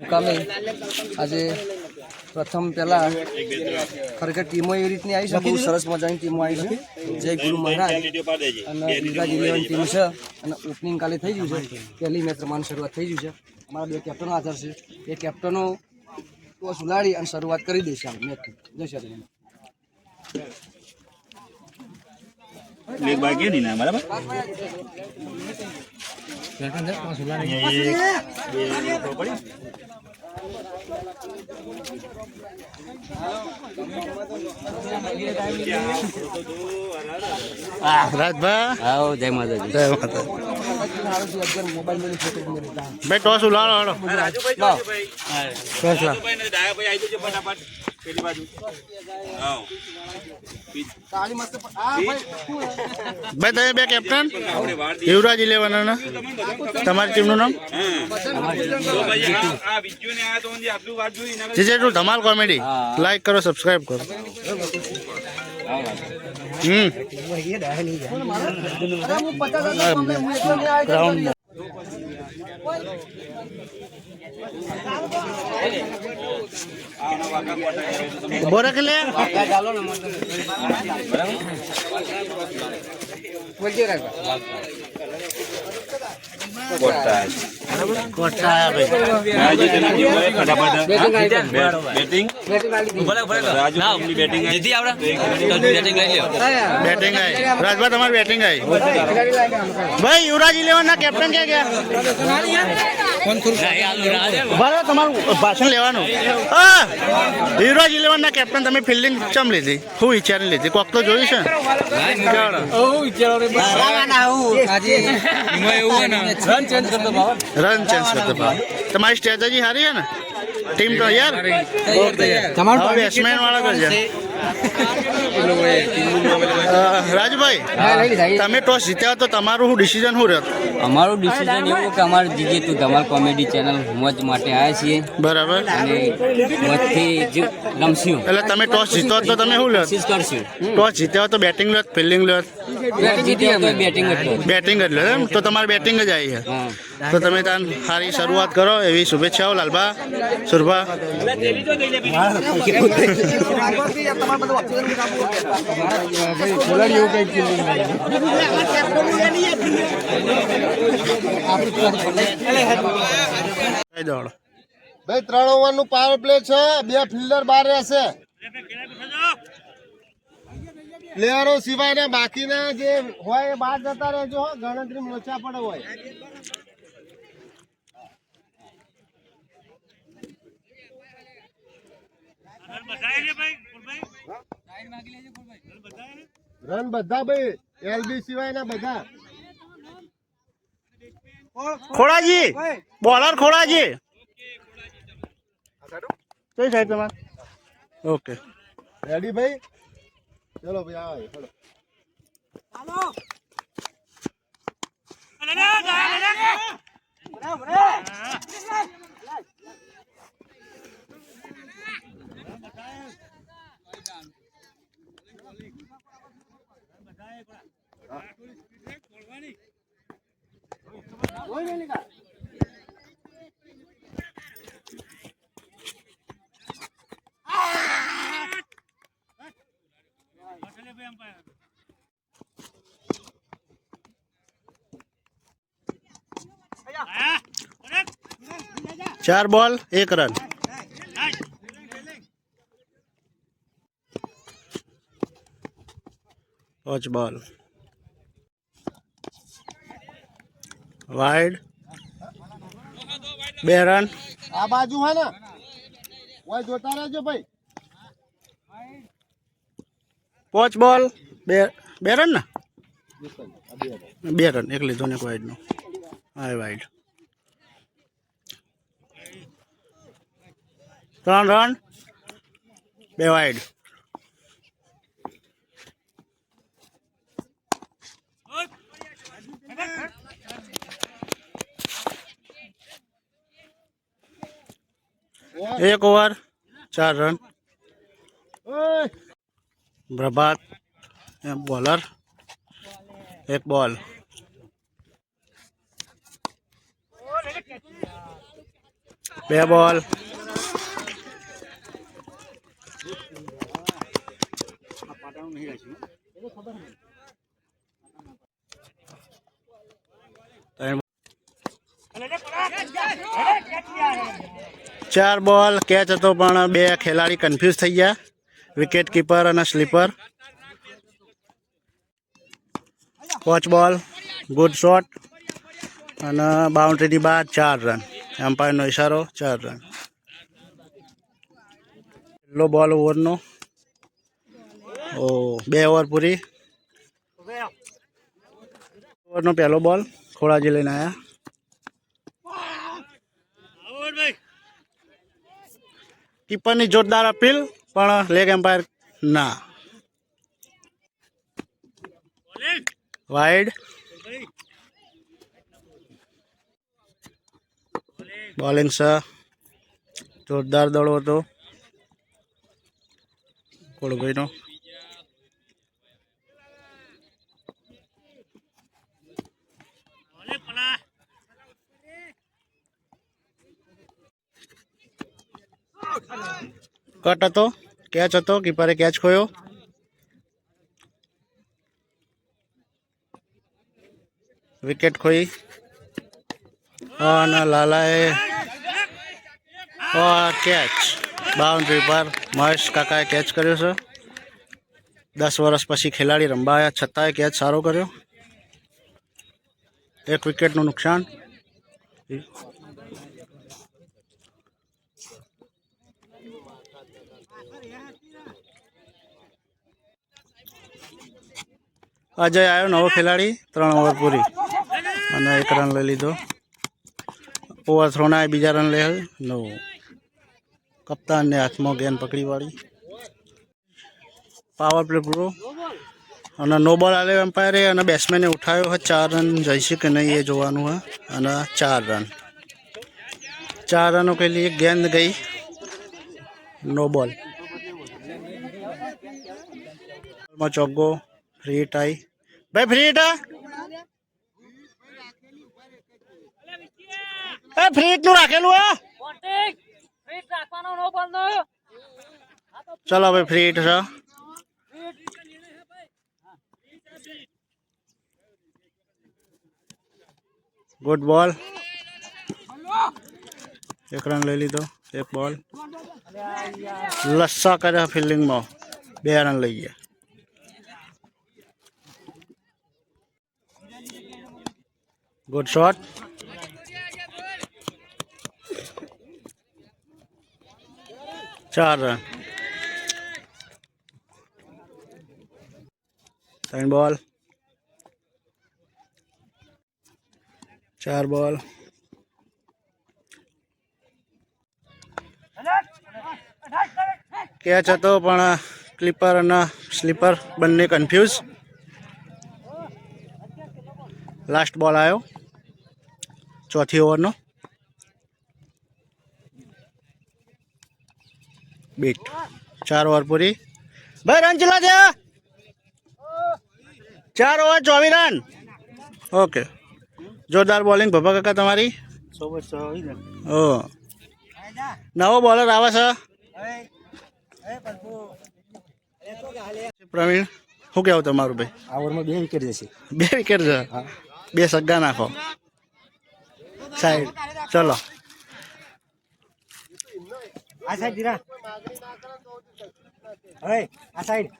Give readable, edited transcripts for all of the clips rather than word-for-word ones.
મુકામે આજે પ્રથમ પહેલા ખરેખર ટીમો એવી રીતની આવી છે, બહુ સરસ મજાની ટીમો આવી છે. જય ગુરુ મહારાજ અને ગુજરાત 11 ટીમ છે અને ઓપનિંગ કાલે થઈ ગયું છે. પહેલી મેચ રમવાની શરૂઆત થઈ ગયું છે. અમારા 2 કેપ્ટનો હાજર છે. એ કેપ્ટનો ટોસ ઉલાડી અને શરૂઆત કરી દઈશું આપણે મેચની. જય શ્રી રામ. લેગ બાકી નહીં ના બરાબર રાજભાઈ જય માતાજી. જય માતા ભાઈ ટોસ ઉલાડો ટોસ ભાઈ તમે 2 કેપ્ટન યુવરાજ 11 તમારી ટીમનું નામ જીજેટુ ધમાલ કોમેડી. લાઈક કરો, સબસ્ક્રાઇબ કરો. ગ્રાઉન્ડ બોરા કે લે બેટિંગ રાજભાઈ તમારી બેટિંગ આવી ભાઈ. યુવરાજ 11 ના કેપ્ટન ક્યાં ગયા? તમારું ભાષણ લેવાનું. યુવરાજ 11 ના કેપ્ટન તમે ફિલ્ડિંગ ચમ લીધી? હું વિચારી લીધી? કોક તો જોયું છે રન ચેન્જ કરતો ભાવ. તમારી સ્ટ્રેટેજી સારી છે ને ટીમ તો યાર તમારું બેટ્સમેન વાળા કરજો. રાજભાઈ તમે ટોસ જીત્યા તો તમારું શું ડિસિઝન શું રહ્યો? અમારું ડિસિઝન એવું કે અમારે જીજે તું ધમાલ કોમેડી ચેનલ મોજ માટે આવ્યા છીએ. બરાબર. અને મોજથી જ રમશું. એટલે તમે ટોસ જીતો તો તમે શું લો? કરશું. ટોસ જીત્યા તો બેટિંગ લો ફિલ્ડિંગ લો? બેટિંગ જ લો એમ. તો તમારે બેટિંગ જ આવી છે. તો તમે ત્યાં સારી શરૂઆત કરો એવી શુભેચ્છાઓ લાલબા સુરભા. ભાઈ 3 ઓવરનું પાવર પ્લે છે. 2 ફિલ્ડર બહાર રહેશે. પ્લેયરો સિવાય બાકીના જે હોય એ બહાર જતા રહેજો. ગણતરી લોચા પડે હોય. રન બધા ભાઈ એલબી સિવાય ના બધા. ખોડાજી બોલર ખોડાજી કઈ સાઈડ તમારે? ઓકે રેડી ભાઈ. ચલો ભાઈ આવો ચલો. ચાર બોલ 1 રન. 5 બોલ વાઇડ 2 રન. આ બાજુ હે ને ઓય જોતા રહેજો ભાઈ. 5 બોલ 2 રન ને 2 રન. એક લીધો ને એક વાઇડ નો. હા વાઇડ 3 રન 2 વાઇડ. एक ओवर 4 रन. प्रभात बॉलर 1 बॉल. 2 બોલ. ચાર બોલ કેચ હતો પણ બે ખેલાડી કન્ફ્યુઝ થઈ ગયા, વિકેટ કીપર અને સ્લીપર. 5 બોલ, ગુડ શોટ અને બાઉન્ડ્રીની બહાર 4 રન. એમ્પાયરનો ઇશારો 4 રન. પહેલો બોલ ઓવરનો. 2 ઓવર પૂરી. ઓવરનો પહેલો બોલ ખોડાજી લઈને આવ્યા. કીપરની જોરદાર અપીલ પણ લેગ એમ્પાયર ના. વાઇડ. બોલિંગ સર જોરદાર દડો હતો કોળભાઈનો. કટ હતો, કેચ હતો, કીપરે કેચ ખોયો. વિકેટ ખોઈ અને લાલાએ કેચ બાઉન્ડ્રી પર મહેશ કાકાએ કેચ કર્યો છે. 10 વર્ષ પછી ખેલાડી રંબાયા છતાંય કેચ સારો કર્યો. 1 વિકેટનું નુકસાન. અજય આવ્યો નવો ખેલાડી, 3 ઓવર પૂરી અને 1 રન લઈ લીધો. ઓવર થ્રોના બીજા રન લે નો. કપ્તાનને હાથમાં ગેન પકડી વાળી. પાવર પ્લે પૂરો અને નો બોલ આવ્યો એમ્પાયરે અને બેટ્સમેને ઉઠાવ્યો. 4 રન જઈશે કે નહીં એ જોવાનું है. અને 4 રન. 4 रनों के लिए गेंद गई नो बॉल. चौको फ्री हिट आई भाई. फ्री हिट फ्री हिट નું રાખેલું હે. ચલો ભાઈ ફ્રી હિટ છે. ગુડ બોલ. 1 રન લઈ લીધો. 1 બોલ લસ્સા કર્યા ફિલ્ડિંગમાં. 2 રન લઈ ગયા. Good shot. ચાર રન. 3 બોલ. 4 બોલ. કેચ હતો પણ ક્લીપર અને સ્લીપર બંને કન્ફ્યુઝ. લાસ્ટ બોલ આવ્યો ચોથી ઓવરનો. બીટ. 4 ઓવર પૂરી. ભાઈ રન ચલા દે. 4 ઓવર 24 રન. ઓકે જોરદાર બોલિંગ ભભા કાકા તમારી. ઓ નવો બોલર આવે છે પ્રવીણ. શું કહેવું તમારું ભાઈ? આ ઓવરમાં 2 વિકેટ જશે. 2 વિકેટ છે. 2 સગ્ગા નાખો. સાઈડ ચલો. આ સાઈડ દીરા. હવે આ સાઈડ.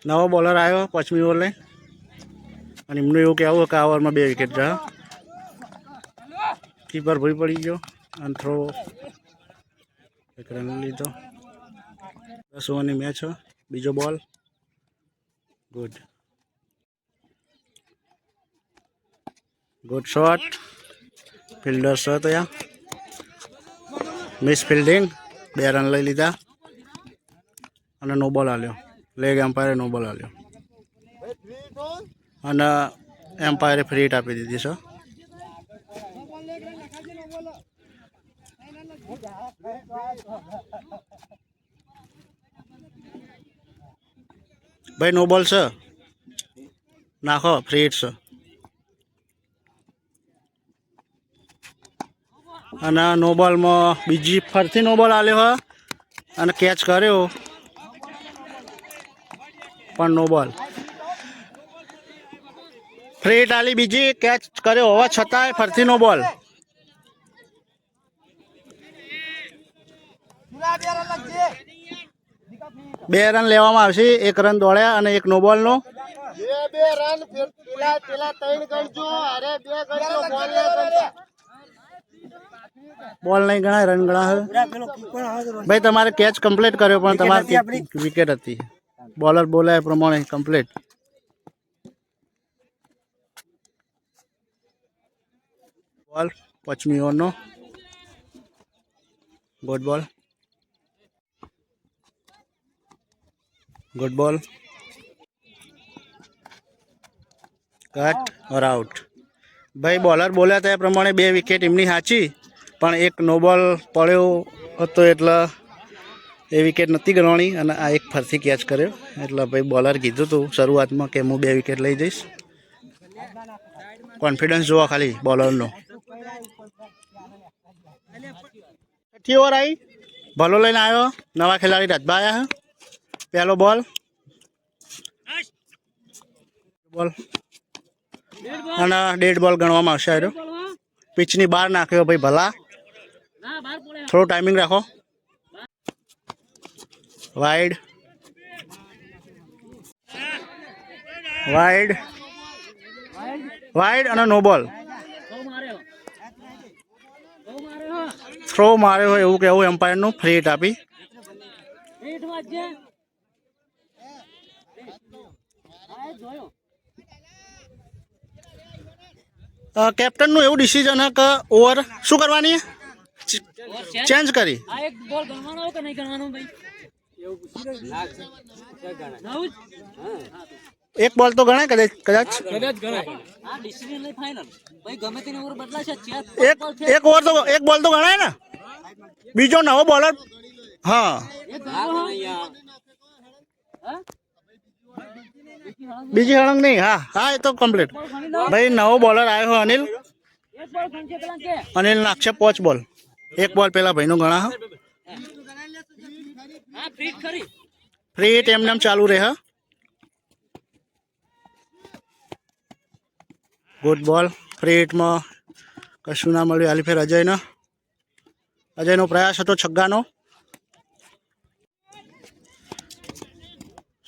નવો બોલર આવ્યો 5મી ઓવર લઈ અને એમનું એવું કહેવું કે આ ઓવરમાં 2 વિકેટ છે. કીપર ભૂઈ પડી ગયો અને થ્રો 1 રન લીધો. 10 ઓવરની મેચ છે. બીજો બોલ. ગુડ. Good shot. ફિલ્ડર છે ત્યાં. Miss fielding. 2 રન લઈ લીધા અને નો બોલ આલ્યો. લેગ એમ્પાયરે નો બોલ આલ્યો અને એમ્પાયરે ફ્રી હિટ આપી દીધી છે. ભાઈ નો બોલ છે નાખો. ફ્રી હિટ છે. અને નો બોલમાં બીજી ફરતી નો બોલ આલ્યો હોય અને કેચ કર્યો પણ નો બોલ. ફ્રી ટાલી બીજી કેચ કર્યો હોવા છતાંય ફરતી નો બોલ. બે રન લેવામાં આવશે. 1 રન દોડ્યા અને 1 નો બોલ નો. બે રન પેલા 3 ગણજો. અરે 2 ગણજો. બોલ નહીં ગણાય, રન ગણાય. ભાઈ તમારે કેચ કમ્પ્લીટ કર્યો પણ તમારી વિકેટ હતી. બોલર બોલાય પ્રમાણે કમ્પ્લીટ. બોલ 5મી ઓવરનો. ગુડ બોલ. ગુડ બોલ. કટ ઓર આઉટ. ભાઈ બોલર બોલ્યા તે પ્રમાણે 2 વિકેટ એમની સાચી, પણ 1 નો બોલ પડ્યો હતો એટલે એ વિકેટ નથી ગણવાની અને આ એક ફરથી કેચ કર્યો. એટલે ભાઈ બોલર કીધું હતું શરૂઆતમાં કે હું 2 વિકેટ લઈ જઈશ. કોન્ફિડન્સ જોવા ખાલી બોલરનો. 6ઠી ઓવર આવી. ભલો લઈને આવ્યો નવા ખેલાડી રાજભા આવ્યા. પહેલો બોલ અને ડેડ બોલ ગણવામાં આવશે. આવ્યો પિચની બહાર નાખ્યો ભાઈ ભલા. થોડો ટાઈમિંગ રાખો. વાઇડ વાઇડ વાઇડ અને નો બોલ. થ્રો માર્યો હોય એવું કહેવું એમ્પાયરનું. ફ્રી હિટ આપી. કેપ્ટનનું એવું ડિસિઝન હે કે ઓવર શું કરવાની ચેન્જ કરી. એક બોલ તો ગણાય કદાચ. એક બોલ તો ગણાય ને. બીજો નવો બોલર. હા બીજી હળંગ નહીં. હા હા એ તો કમ્પ્લીટ. ભાઈ નવો બોલર આવ્યો હોય અનિલ. અનિલ નાખશે 5 બોલ. 1 બોલ પેલા ભાઈનો ગણા. ફ્રી હિટ એમને એમ ચાલુ રહે. ગુડ બોલ. ફ્રી હિટમાં કશું ના મળ્યું. હાલી ફેર અજયનો પ્રયાસ હતો છગ્ગાનો.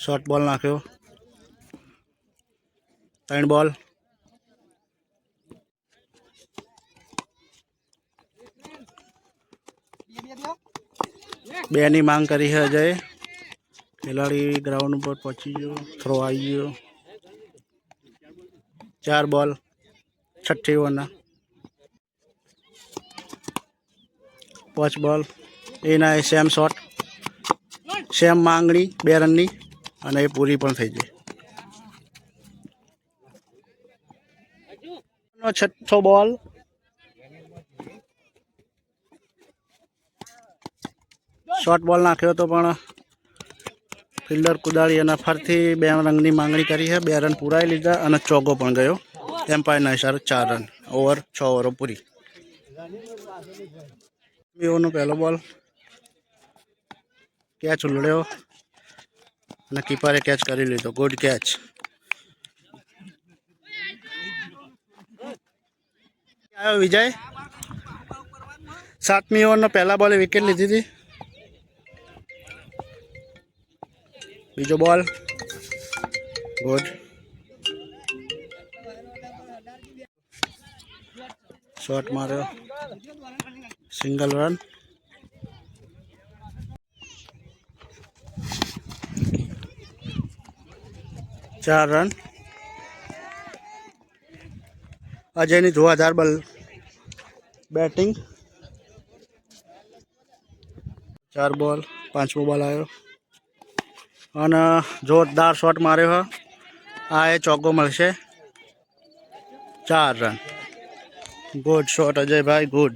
શોર્ટ બોલ નાખ્યો. 3 બોલ. બેની માંગ કરી છે અજય. ખેલાડી ગ્રાઉન્ડ ઉપર પહોંચી ગયો. થ્રો આવી ગયો. 4 બોલ 6ઠ્ઠી ઓવરના. 5 બોલ. એના સેમ શોટ. સેમ માંગણી 2 રનની અને એ પૂરી પણ થઈ ગઈ. 6ઠ્ઠો બોલ. શોર્ટ બોલ નાખ્યો હતો પણ ફિલ્ડર કુદાળી અને ફરથી 2 રનની માંગણી કરી છે. 2 રન પૂરાઈ લીધા અને ચોગ્ગો પણ ગયો. એમ્પાયરના ઇશારે 4 રન. ઓવર 6 ઓવરો પૂરી. ઓવરનો પહેલો બોલ. કેચ ઉલડ્યો અને કીપરે કેચ કરી લીધો. Good catch. આવ્યો વિજય. 7મી ઓવરનો પહેલા બોલે વિકેટ લીધી હતી. બીજો બોલ. ગુડ. શોટ માર્યો. Single run. ચાર રન. અજયની ધુઆધાર બેટિંગ. 4 બોલ. 5મો બોલ આવ્યો અને જોરદાર શોટ માર્યો હોય. આ એ ચોગ્ગો મળશે. 4 રન. ગુડ શોટ અજયભાઈ. ગુડ.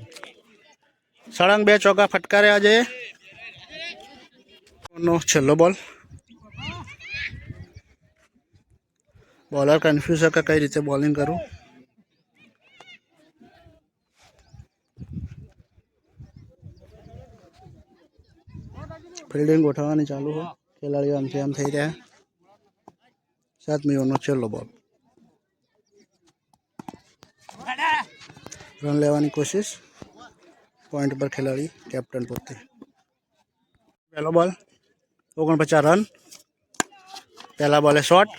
સળંગ 2 ચોગ્ગા ફટકાર્યા અજય. નો છેલ્લો બોલ. બોલર કન્ફ્યુઝ કે કઈ રીતે બોલિંગ કરું. ફિલ્ડિંગ ગોઠવવાની ચાલુ છે. ખેલાડીઓ આમથી આમ થઈ રહ્યા. 7મી ઓવરનો છેલ્લો બોલ. રન લેવાની કોશિશ. પોઈન્ટ પર ખેલાડી કેપ્ટન પોતે. પહેલો બોલ 49 રન. પહેલા બોલે શોટ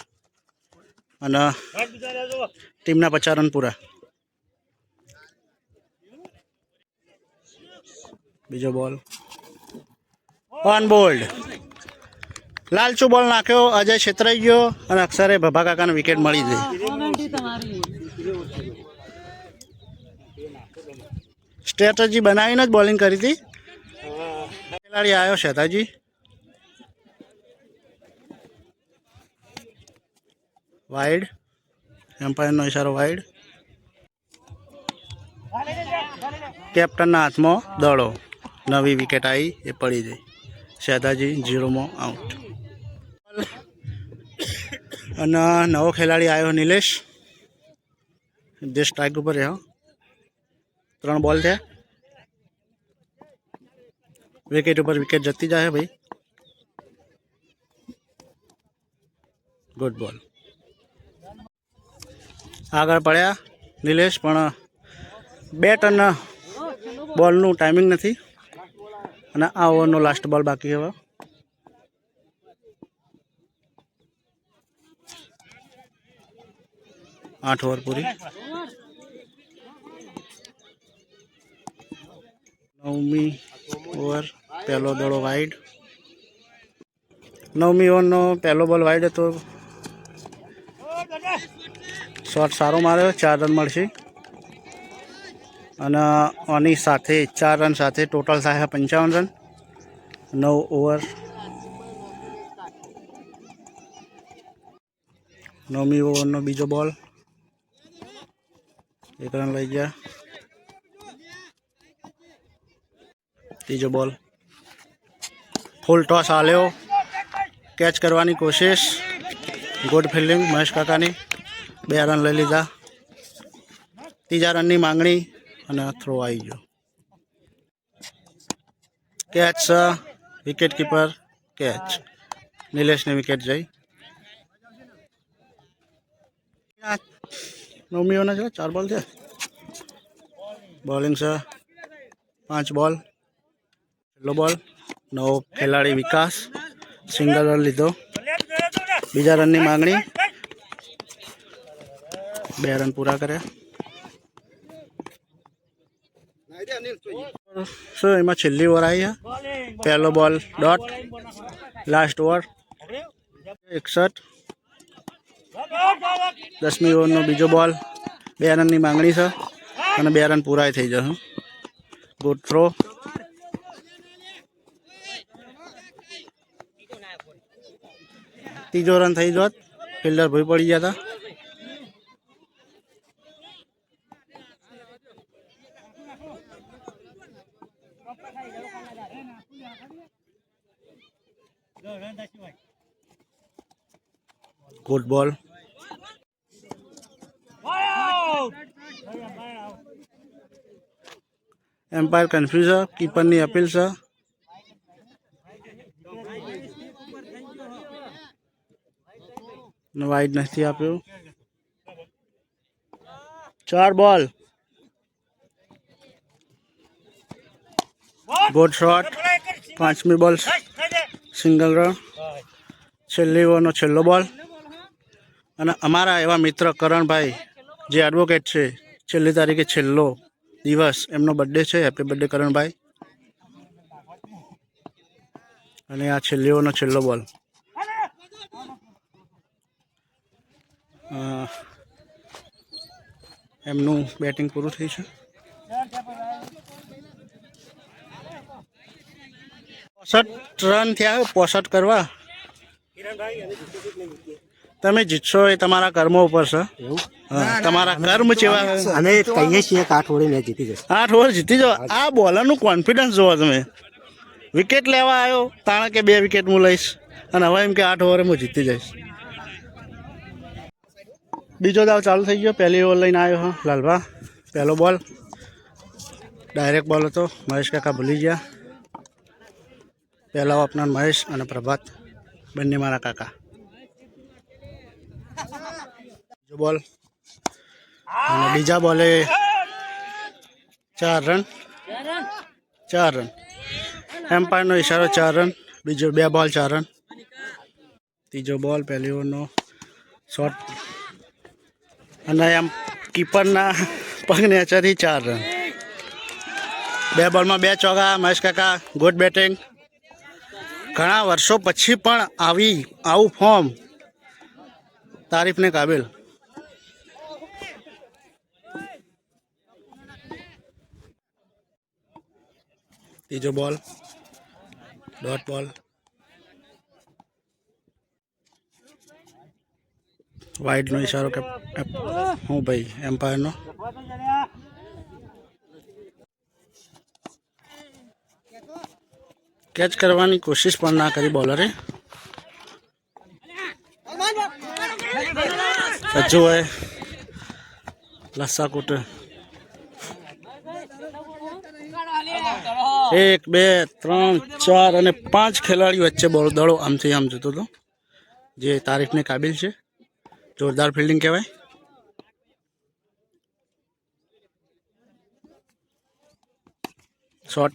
અને ટીમના 50 રન પૂરા. બીજો બોલ ઓન બોલ્ડ. લાલચુ બોલ નાખ્યો. અજય છેતરાઈ ગયો અને અક્ષરે ભભા કાકાને વિકેટ મળી ગઈ. સ્ટ્રેટેજી બનાવીને જ બોલિંગ કરી હતી. ખેલાડી આવ્યો શેતાજી. વાઇડ. એમ્પાયરનો ઇશારો વાઇડ. કેપ્ટનના હાથમાં દડો. નવી વિકેટ આવી એ પડી ગઈ. શેતાજી 0માં આઉટ. અને નવો ખેલાડી આવ્યો નિલેશ. જે સ્ટ્રાઇક ઉપર રહ્યો. 3 બોલ થયા. વિકેટ ઉપર વિકેટ જતી જાય ભાઈ. ગુડ બોલ. આગળ પડ્યા નિલેશ, પણ બેટ અને બોલનું ટાઈમિંગ નથી. અને આ ઓવરનો લાસ્ટ બોલ બાકી હવે. આઠ ઓવર પૂરી. 9મી ઓવર. પહેલો દડો વાઇડ. 9મી ઓવરનો પહેલો બોલ વાઇડ હતો. શોટ સારો માર્યો. 4 રન મળશે. અને આની સાથે 4 રન સાથે ટોટલ થાય 55 રન. 9 ઓવર. 9મી ઓવરનો બીજો બોલ. 1 રન લઈ ગયા. ત્રીજો બોલ. ફૂલ ટોસ આલ્યો. કેચ કરવાની કોશિશ. ગુડ ફિલ્ડિંગ મહેશ કાકાની. 2 રન લઈ લીધા. ત્રીજા રનની માંગણી અને થ્રો આવી ગયો. કેચ. Wicket keeper catch. નિલેશની વિકેટ જઈ. 9મી ઓવરના છે 4 બોલ છે. બોલિંગ છે 5 બોલ. પહેલો બોલ. નવો ખેલાડી વિકાસ. સિંગલ રન લીધો. બીજા રનની માંગણી. 2 રન પૂરા કર્યા. શું એમાં છેલ્લી ઓવર આવી છે. પહેલો બોલ ડોટ. Last over 61. 10મી ઓવરનો બીજો બોલ. 2 રનની માંગણી છે અને 2 રન પૂરા થઈ જશે. Good throw. ત્રીજો રન થઈ જોત. ફિલ્ડર ભૂઈ પડી ગયા હતા. ગુડ બોલ. એમ્પાયર કન્ફ્યુઝ છે. કીપરની અપીલ છે. વાઇડ નથી આપ્યું. 4 બોલ. Good shot. 5મી બોલ સિંગલ રન. છેલ્લી ઓવરનો છેલ્લો બોલ. અને અમારા એવા મિત્ર કરણભાઈ જે એડવોકેટ છે, છેલ્લી તારીખે છેલ્લો દિવસ એમનો બર્થડે છે. Happy birthday Karanbhai. અને આ છેલ્લી ઓવરનો છેલ્લો બોલ. એમનું બેટિંગ પૂરું થઈ છે. 65 રન થયા. 65 કરવા. તમે જીતશો એ તમારા કર્મો ઉપર છે. તમારા કર્મ જેવા. અને કહીએ છીએ કે 8 ઓવર મેચ જીતી જશે. 8 ઓવર જીતી જાઓ. આ બોલરનું કોન્ફિડન્સ જોવો તમે. વિકેટ લેવા આવ્યો તાણે કે 2 વિકેટ હું લઈશ અને હવે એમ કે 8 ઓવરે હું જીતી જઈશ. બીજો દાવ ચાલુ થઈ ગયો. પહેલી ઓવર લઈને આવ્યો હા લાલભા. પહેલો બોલ ડાયરેક્ટ બોલ હતો. મહેશ કાકા ભૂલી ગયા. પહેલા ઓપનર મહેશ અને પ્રભાત બંને મારા કાકા. બીજો બોલ અને બીજા બોલે 4 રન. એમ્પાયરનો ઈશારો 4 રન. બીજો 2 બોલ 4 રન. ત્રીજો બોલ પહેલી ઓવરનો શોટ અને એમ કીપરના પગને અચરથી 4 રન. 2 બોલમાં 2 ચોગ્ગા. મહેશ કાકા ગુડ બેટિંગ. ઘણા વર્ષો પછી પણ આવું ફોર્મ તારીફને કાબિલ. ત્રીજો બોલ ડોટ બોલ. વાઇડનો ઈશારો કે હું ભાઈ એમ્પાયરનો. કેચ કરવાની કોશિશ પણ ના કરી બોલરે. હજુ હોય લસાકુટ. 1 2 3 4 અને 5 ખેલાડીઓ વચ્ચે બોલ દડો આમથી આમ જતો હતો, જે તારીફને કાબિલ છે. જોરદાર ફિલ્ડિંગ કહેવાય. શોટ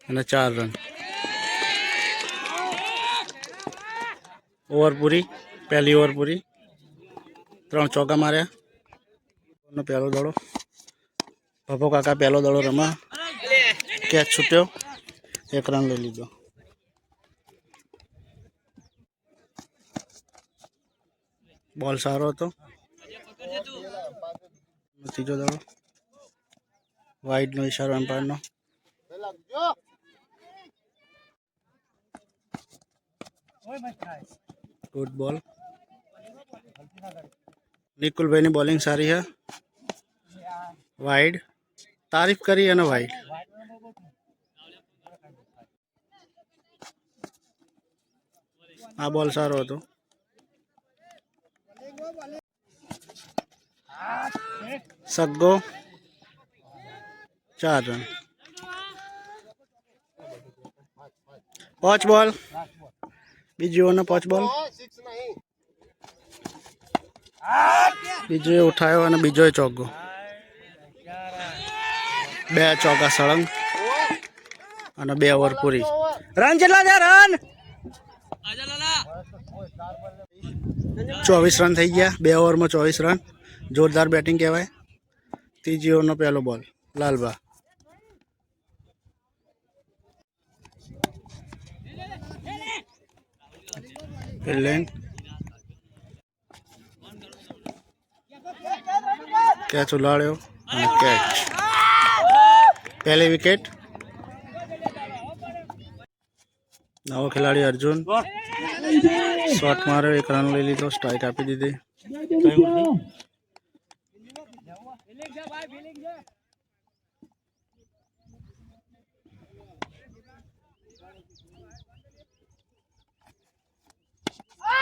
અને 4 રન. ઓવર પૂરી. પહેલી ઓવર પૂરી. 3 ચોગ્ગા માર્યા. પહેલો દડો ભપો કાકા પહેલો દડો રમા. કેચ છૂટ્યો. 1 રન લઈ લીધો. બોલ સારો હતો. ત્રીજો દડો વાઇડનો ઈશારો એમ્પાયરનો. ગુડ બોલ. નિકુલભાઈની બોલિંગ સારી છે. વાઇડ તારીફ કરી અને વાઇડ. આ બોલ સારો હતો. સગ્ગો 4 રન. 5 બોલ. બીજી ઓવરનો 5 બોલ. બીજો ઉઠાયો અને બીજો ચોગ્ગો. 2 ચોગ્ગા સળંગ અને 2 ઓવર પૂરી. રન કેટલા છે? રન 24 રન થઈ ગયા. 2 ઓવરમાં 24 રન. જોરદાર બેટિંગ કહેવાય. ત્રીજી ઓવરનો પહેલો બોલ લાલબા. ફિલ્ડિંગ. કેચ ઉલાડ્યો અને કેચ. પહેલી વિકેટ. નવો ખેલાડી અર્જુન શોટ માર્યો. 1 રન લઈ લીધો. સ્ટ્રાઇક આપી દીધી.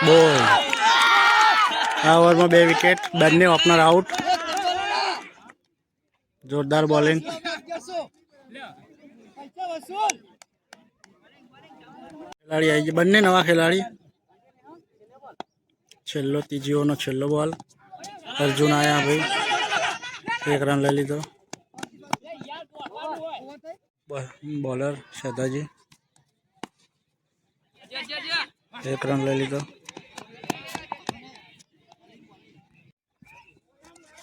બોલ. આ ઓવરમાં 2 વિકેટ. બંને ઓપનર આઉટ. જોરદાર બોલિંગ. ખેલાડી આવી ગયા. બંને નવા ખેલાડી. છેલ્લો ત્રીજી ઓવરનો છેલ્લો બોલ. અર્જુન આયા ભાઈ. 1 રન લઈ લીધો. બોલર શેતાજી 1 રન લઈ લીધો.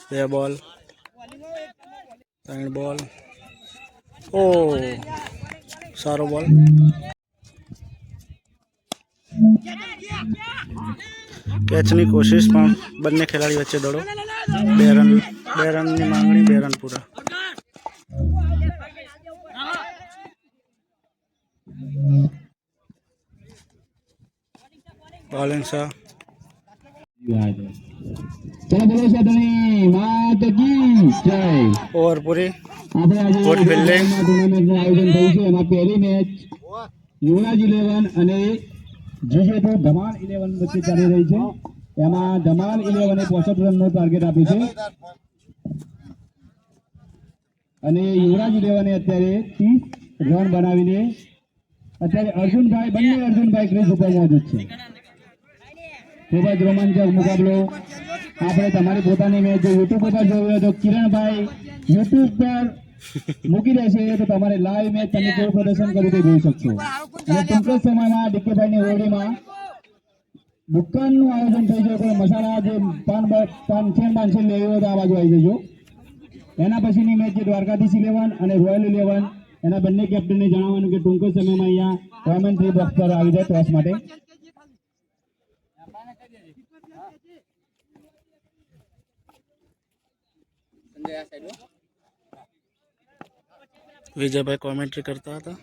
2 બોલ 3 બોલ. ઓ સારો બોલ. કેચની કોશિશ પણ બંને ખેલાડી વચ્ચે દડો. 2 રનની માંગણી. 2 રન પૂરા. બોલિંગ સા ઓવર પૂરી. Good fielding. આયોજન થયું છે. એમાં પહેલી મેચ યુવરાજ 11 અને જીજેટો ધમાલ 11 વચ્ચે ચાલી રહી છે. એમાં ધમાલ 11 65 રનનો ટાર્ગેટ આપ્યું છે અને યુવરાજ 11 અત્યારે 30 રન બનાવીને અત્યારે અર્જુનભાઈ બંને અર્જુનભાઈ ક્રીઝ ઉપર મોજૂદ છે. ખૂબ જ રોમાંચક મુકાબલો. આપણે તમારી પોતાની મેચ જો યુટ્યુબ ઉપર જોવી હોય તો કિરણભાઈ યુટ્યુબ પર મૂકી દેશે તો તમારે લાઈવ મેચ તમે કેવું પ્રદર્શન કર્યું તે જોઈ શકશો. અને ટૂંક જ સમયમાં ડીકેભાઈની ઓરડીમાં દુકાનનું આયોજન થઈ જાય. કોઈ મસાલા જે પાન છે લેવી હોય તો આ બાજુ આવી જજો. એના પછીની મેચ જે દ્વારકાધીશ 11 અને રોયલ 11 એના બંને કેપ્ટનને જણાવવાનું કે ટૂંક જ સમયમાં અહીંયા કોમેન્ટ્રી બોક્સ પર આવી જાય ટોસ માટે. વિજયભાઈ કોમેન્ટ્રી કરતા હતા.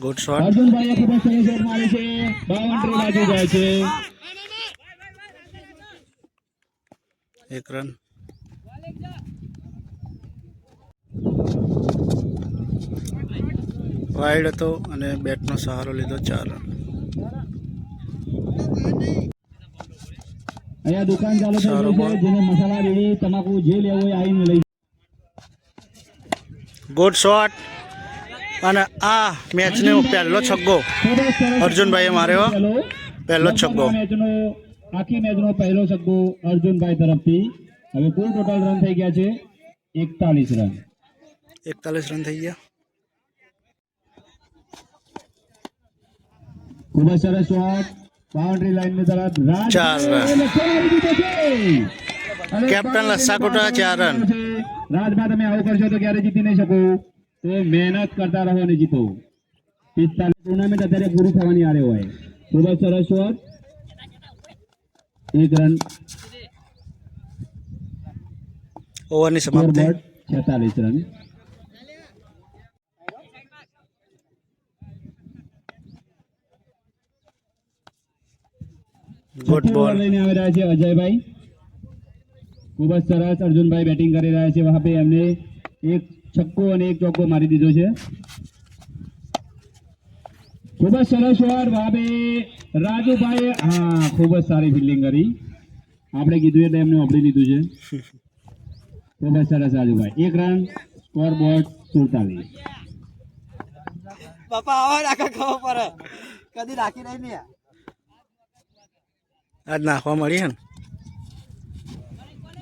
Good shot. અર્જુનભાઈએ ખૂબ જ સરસ શોટ મારી છે. બાઉન્ડ્રી બાજુ જાય છે. 1 રન. વાઇડ હતો અને બેટનો સહારો લીધો. 4 રન. અહીંયા દુકાન ચાલુ થઈ ગઈ છે. જેને મસાલા રેડી તમાકુ જે લેવો હોય આવીને લઈ. Good shot. અને આ મેચનો પહેલો છગ્ગો અર્જુનભાઈએ માર્યો. પહેલો છગ્ગો. આખી મેચનો પહેલો છગ્ગો અર્જુનભાઈ તરફથી. હવે કુલ ટોટલ રન થઈ ગયા છે 41 રન. 41 રન થઈ ગયા. ખૂબ જ સરસ શોટ. બાઉન્ડ્રી લાઈન ની તરફ 4 run. Captain Lassakota 4 run. Rajbha તમે આવું કરશો તો ક્યારે જીતી નહીં શકો. તો મહેનત કરતા રહો અને જીતો. 45 ટુર્નામેન્ટ અત્યારે પૂરી થવાની આરે હોય. ખૂબ જ સરસ શોટ. 1 રન. ઓવરની સમાપ્તિ. 46 રન. ગુડ બોલ લઈને આવી રહ્યા છે અજયભાઈ. ખૂબ જ સરસ અર્જુનભાઈ બેટિંગ કરી રહ્યા છે. વહાં પે એમને એક છક્કો અને એક ચોક્કો મારી દીધો છે. ખૂબ જ સરસ શોટ. વહાં પે રાજુભાઈ હા ખૂબ જ સારી ફિલ્ડિંગ કરી. આપણે કીધું એટલે એમને વાપરી લીધું છે. ખૂબ જ સરસ રાજુભાઈ. 1 રન. Score board 47. બાપા આવા રાખા ખબર પડે કદી રાખી નહીં ને આજ નાખવા મળી હે ને.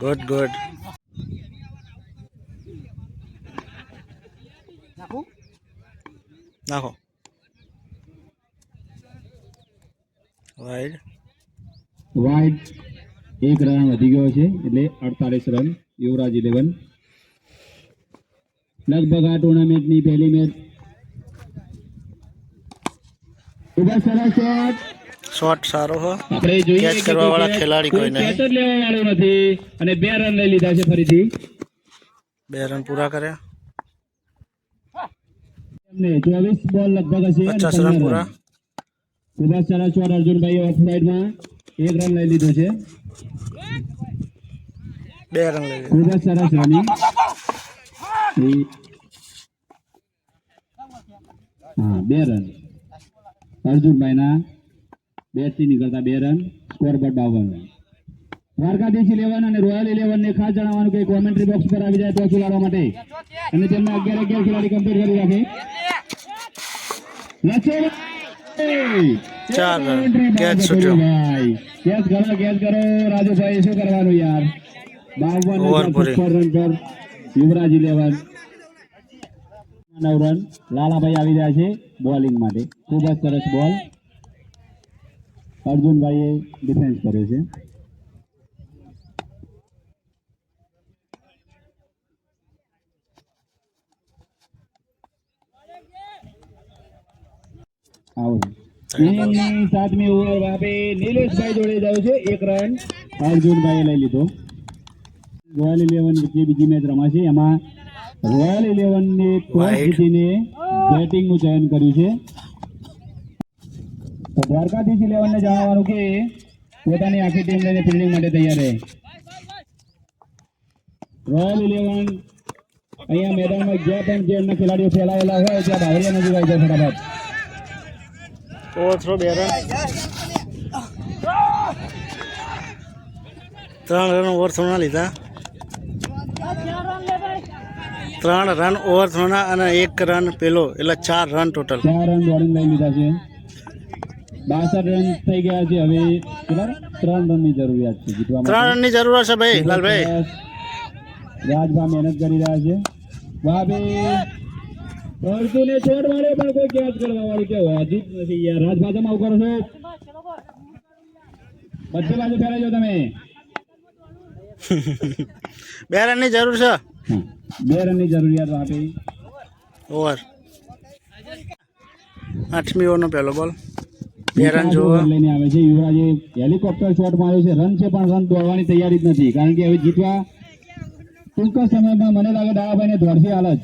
Good good. નાખો. વાઇડ. 1 રન વધી ગયો છે એટલે 48 રન. યુવરાજ 11. લગભગ આ ટુર્નામેન્ટની પહેલી મેચ. ખૂબ જ સરસ શોટ. શોટ સારો હો. આપણે જોઈએ કેચ કરવા વાળા ખેલાડી કોઈ નહીં. કેચ લેવા વાળો નથી અને 2 રન લઈ લીધા છે ફરીથી. 2 રન પૂરા કર્યા. એમને 24 બોલ લગભગ હશે. 50 રન પૂરા. ખૂબ જ સરસ શોટ. અર્જુનભાઈ ઓફ સાઈડમાં 1 રન લઈ લીધો છે. 2 રન લઈ લીધા. ખૂબ જ સરસ રનિંગ. હા 2 રન અર્જુનભાઈના બેટ થી નીકળતા 2 run. Score board 52 run. Dwarkadhish 11 અને રોયલ 11 ને ખાસ જણાવવાનું કે કોમેન્ટ્રી બોક્સ પર આવી જાય તો ચલાવવા માટે અને તેમના 11 ખેલાડી કમ્પ્લીટ કરી રાખે. 4 રન. કેચ છૂટ્યો. કેચ કરો રાજુભાઈ. શું કરવાનું યાર. 52 રન પર યુવરાજ 11. 9 રન. લાલાભાઈ આવી રહ્યા છે બોલિંગ માટે. ખૂબ જ સરસ બોલ. અર્જુનભાઈએ ડિફેન્સ કર્યો છે. સાતમી ઓવર વાપે નિલેશભાઈ જોડે જાય છે. 1 રન અર્જુનભાઈએ લઈ લીધો. રોયલ 11 વચ્ચે બીજી મેચ રમાશે. એમાં રોયલ 11 ને ટોસ જીતીને બેટિંગ નું ચયન કર્યું છે. તો દ્વારકાધીશ 11 ને જણાવવાનું કે પોતાની આખી ટીમ લઈને ફિલ્ડિંગ માટે તૈયાર રહે. રોયલ 11 અહીંયા મેદાનમાં જ્યાં પણ જે એમના ખેલાડીઓ ફેલાયેલા હોય ત્યાં બાવરિયા નજીક આવી જાય ફટાફટ. Over throw 2 run. 3 run over throw ના લીધા. 3 રન ઓવરથ્રોના અને 1 રન પેલો એટલે 4 રન ટોટલ. 4 રન દોડીને લઈ લીધા છે. 62 રન થઈ ગયા છે. હવે કેટલા 3 રનની જરૂરિયાત છે જીતવા 3 રનની જરૂર છે ભાઈ લાલભાઈ. રાજભા મહેનત કરી રહ્યા છે. વાહ ભાઈ અર્જુને શોટ માર્યો પણ કોઈ કેચ કરવા વાળું કે હજી જ નથી યાર. રાજભાજામાં આવું કરો છો બધે બાજુ ફેરાઈ જાઓ તમે. 2 રનની જરૂર છે. 2 રનની જરૂરિયાત આપી. ઓવર 8મી ઓવરનો પહેલો બોલ. 2 રન જોવો. લઈને આવે છે યુવરાજે હેલિકોપ્ટર શોટ માર્યો છે. રન છે પણ રન દોડવાની તૈયારી જ નથી કારણ કે હવે જીતવા ટૂંક જ સમયમાં મને લાગે ડાયાભાઈને દોડશે હાલ જ.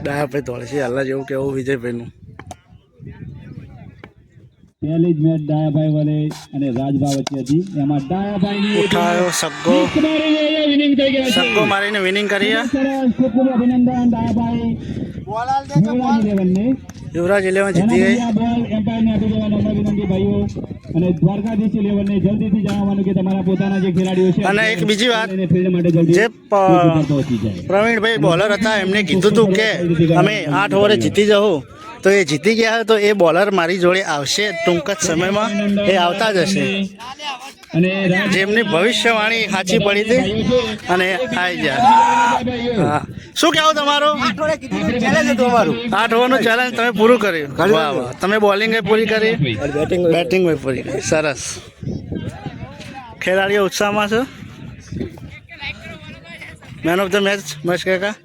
ડાયાભાઈ દોડશે હાલ જ એવું કેવું વિજયભાઈનું. પહેલી જ મેચ ડાયાભાઈ વડે અને રાજભા વચ્ચે હતી. એમાં ડાયાભાઈની ઉઠાયો સગ્ગો. વિનિંગ થઈ ગયા છે. સગ્ગો મારીને વિનિંગ કરી. સરસ ખૂબ ખૂબ અભિનંદન ડાયાભાઈ. યુવરાજ 11 યુવરાજ 11 જીતી ગઈ. આ બોલ એમ્પાયરને આપી દેવા નમ્ર વિનંતી ભાઈઓ. અને દ્વારકાધીશ 11 ને જલ્દીથી જણાવવાનું કે તમારા પોતાના જે ખેલાડીઓ છે અને એક બીજી વાત, એને ફિલ્ડ માટે જલ્દી જે પહોંચી જાય. પ્રવીણભાઈ બોલર હતા એમને કીધું હતું કે અમે 8 ઓવરે જીતી જવું, તો એ જીતી ગયા. તો એ બોલર મારી જોડે આવશે ટૂંક જ સમયમાં. એ આવતા જ હશે. અને જેમની ભવિષ્યવાણી સાચી પડી હતી અને આવી ગયા. હા, શું કહેવું તમારું? 8 ઓવરનું ચેલેન્જ તમે પૂરું કર્યું. વાહ વાહ, તમે બોલિંગ પૂરી કરી, બેટિંગ પૂરી કરી. સરસ. ખેલાડીઓ ઉત્સાહમાં છે. મેન ઓફ ધ મેચ મસ્ત કાકા.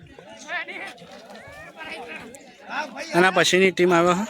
એના પછીની ટીમ આવ્યો હા.